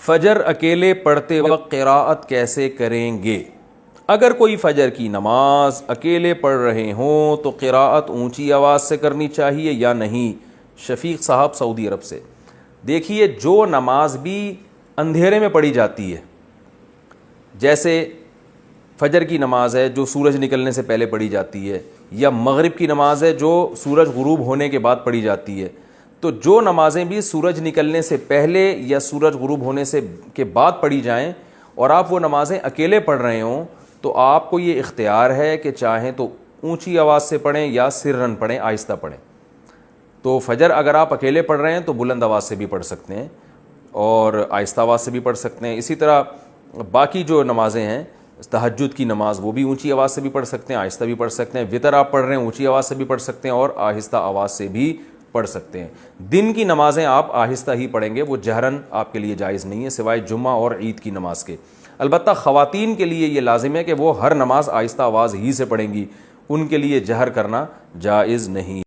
فجر اکیلے پڑھتے وقت قراءت کیسے کریں گے؟ اگر کوئی فجر کی نماز اکیلے پڑھ رہے ہوں تو قراءت اونچی آواز سے کرنی چاہیے یا نہیں؟ شفیق صاحب سعودی عرب سے۔ دیکھیے، جو نماز بھی اندھیرے میں پڑھی جاتی ہے، جیسے فجر کی نماز ہے جو سورج نکلنے سے پہلے پڑھی جاتی ہے، یا مغرب کی نماز ہے جو سورج غروب ہونے کے بعد پڑھی جاتی ہے، تو جو نمازیں بھی سورج نکلنے سے پہلے یا سورج غروب ہونے سے کے بعد پڑھی جائیں اور آپ وہ نمازیں اکیلے پڑھ رہے ہوں تو آپ کو یہ اختیار ہے کہ چاہیں تو اونچی آواز سے پڑھیں یا سرن پڑھیں، آہستہ پڑھیں۔ تو فجر اگر آپ اکیلے پڑھ رہے ہیں تو بلند آواز سے بھی پڑھ سکتے ہیں اور آہستہ آواز سے بھی پڑھ سکتے ہیں۔ اسی طرح باقی جو نمازیں ہیں، تہجد کی نماز، وہ بھی اونچی آواز سے بھی پڑھ سکتے ہیں، آہستہ بھی پڑھ سکتے ہیں۔ وطر آپ پڑھ رہے ہیں، اونچی آواز سے بھی پڑھ سکتے ہیں اور آہستہ آواز سے بھی پڑھ سکتے ہیں۔ دن کی نمازیں آپ آہستہ ہی پڑھیں گے، وہ جہرن آپ کے لیے جائز نہیں ہے سوائے جمعہ اور عید کی نماز کے۔ البتہ خواتین کے لیے یہ لازم ہے کہ وہ ہر نماز آہستہ آواز ہی سے پڑھیں گی، ان کے لیے جہر کرنا جائز نہیں۔